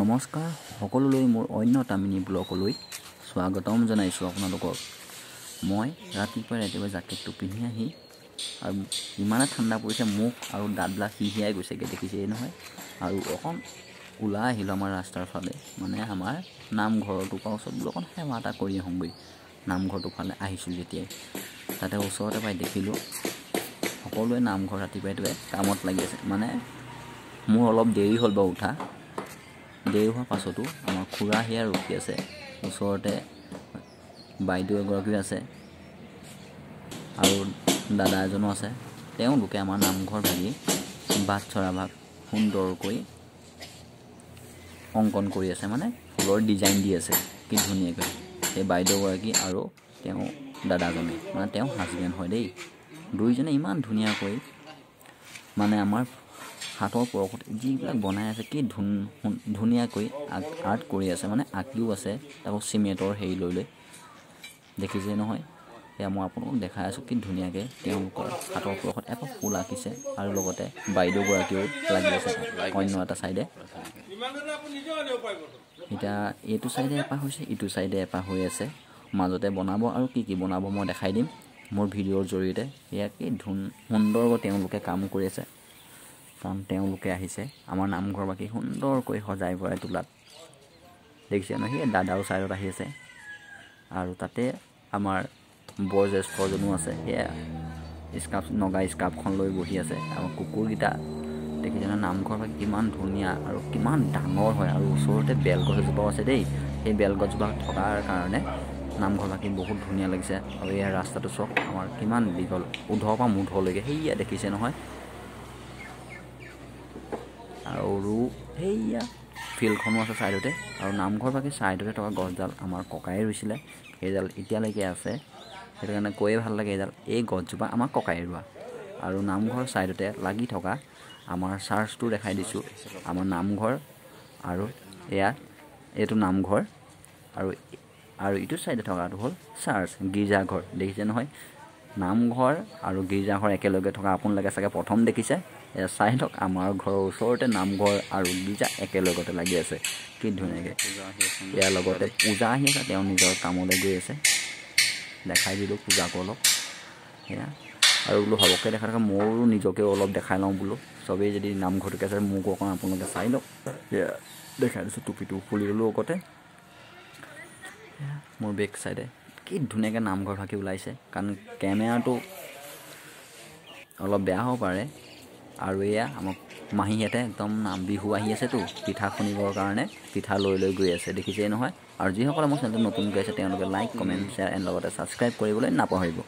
নমস্কাৰ সকলোলৈ মোৰ অন্য এটা মিনি ব্লগলৈ স্বাগতম জনাইছোঁ আপোনালোকক। মই ৰাতিপুৱা জাকেটটো পিন্ধি আহি আৰু ইমানে ঠাণ্ডা পৰিছে, মুখ আৰু দাঁতবিলাক হিহিয়াই গৈছেগৈ, দেখিছেই নহয়। আৰু অকণ ওলাই আহিলোঁ আমাৰ ৰাস্তাৰ ফালে, মানে আমাৰ নামঘৰটোৰ পৰা ওচৰত বোলো অকণ সেৱা এটা কৰি আহোঁগৈ। নামঘৰটোৰ ফালে আহিছোঁ যেতিয়াই তাতে ওচৰতে পাই দেখিলোঁ সকলোৱে নামঘৰ ৰাতিপুৱাই কামত লাগি আছে। মানে মোৰ অলপ দেৰি হ'ল বাৰু উঠা, দেৰি হোৱাৰ পাছতো আমাৰ খুৰা সেয়া ৰখি আছে, ওচৰতে বাইদেউ এগৰাকীও আছে আৰু দাদা এজনো আছে। তেওঁলোকে আমাৰ নামঘৰ ভাগি বাট চৰা ভাগ সুন্দৰকৈ অংকন কৰি আছে, মানে ফুলৰ ডিজাইন দি আছে কি ধুনীয়াকৈ। সেই বাইদেউগৰাকী আৰু তেওঁ দাদাজনে, মানে তেওঁ হাজবেণ্ড হয় দেই, দুইজনে ইমান ধুনীয়াকৈ মানে আমাৰ হাতৰ পৰশত যিবিলাক বনাই আছে, কি ধুনীয়াকৈ আৰ্ট কৰি আছে, মানে আঁকিও আছে আকৌ চিমেণ্টৰ হেৰি লৈ দেখিছে নহয়। সেয়া মই আপোনালোকক দেখাই আছোঁ কি ধুনীয়াকৈ তেওঁলোকৰ হাতৰ পৰশত এপাহ ফুল আঁকিছে আৰু লগতে বাইদেউগৰাকীও লাগি আছে অন্য এটা ছাইডে। এতিয়া এইটো ছাইডে এপাহ হৈছে, ইটো ছাইডে এপাহ হৈ আছে, মাজতে বনাব আৰু কি বনাব মই দেখাই দিম মোৰ ভিডিঅ'ৰ জৰিয়তে। সেয়া কি সুন্দৰকৈ তেওঁলোকে কাম কৰি আছে, কাৰণ তেওঁলোকে আহিছে আমাৰ নামঘৰ বাকী সুন্দৰকৈ সজাই পৰাই তোলাত, দেখিছে নহয়। সেই দাদাও ছাইডত আহি আছে আৰু তাতে আমাৰ বয়োজ্যেষ্ঠজনো আছে, সেয়া নগা স্কাৰ্ফখন লৈ বহি আছে। আৰু কুকুৰকেইটা দেখিছে নহয়। নামঘৰ বাকী কিমান ধুনীয়া আৰু কিমান ডাঙৰ হয়, আৰু ওচৰতে বেলগছ এজোপাও আছে দেই। সেই বেলগছজোপা থকাৰ কাৰণে নামঘৰ বাকী বহুত ধুনীয়া লাগিছে। আৰু এয়া ৰাস্তাটো চাওক আমাৰ কিমান দীঘল, উধৰ পৰা মুধলৈকে, সেয়া দেখিছে নহয়। আৰু সেয়া ফিল্ডখনো আছে ছাইডতে, আৰু নামঘৰ বাকী ছাইডতে থকা গছডাল আমাৰ ককাই ৰুইছিলে, সেইডাল এতিয়ালৈকে আছে। সেইটো কাৰণে কৈয়ে ভাল লাগে, এই গছজোপা আমাৰ ককাই ৰোৱা। আৰু নামঘৰ ছাইডতে লাগি থকা আমাৰ চাৰ্চটো দেখাই দিছোঁ, আমাৰ নামঘৰ। আৰু এইটো নামঘৰ আৰু ইটো ছাইডে থকাটো হ'ল চাৰ্চ, গীৰ্জাঘৰ, দেখিছে নহয়। নামঘৰ আৰু গীৰ্জাঘৰ একেলগে থকা আপোনালোকে চাগে প্ৰথম দেখিছে। চাই লওক, আমাৰ ঘৰৰ ওচৰতে নামঘৰ আৰু গীৰ্জা একেলগতে লাগি আছে, কি ধুনীয়াকৈ। ইয়াৰ লগতে পূজা আহি আছে, তেওঁ নিজৰ কামলৈ গৈ আছে, দেখাই দিলোঁ পূজাকো অলপ। সেয়া আৰু বোলো সবকে দেখাই থকা, মোৰো নিজকেও অলপ দেখাই লওঁ বোলো। চবেই যদি নামঘৰটোকে আছে, মোকো অকণ আপোনালোকে চাই লওক। সেয়া দেখাই দিছোঁ, টুপিটো খুলি ল'লোঁ আগতে। মোৰ বেক চাইডে কি ধুনীয়াকৈ নামঘৰ ভাগি ওলাইছে, কাৰণ কেমেৰাটো অলপ বেয়া হ'ব পাৰে। আৰু এয়া আমাক মাহীহঁতে একদম বিহু আহি আছেতো, পিঠা খুন্দিবৰ কাৰণে পিঠা লৈ গৈ আছে, দেখিছেই নহয়। আৰু যিসকলে মোৰ চেনেলটো নতুনকৈ আছে তেওঁলোকে লাইক, কমেণ্ট, শ্বেয়াৰ এণ্ড লগতে ছাবস্ক্ৰাইব কৰিবলৈ নাপাহৰিব।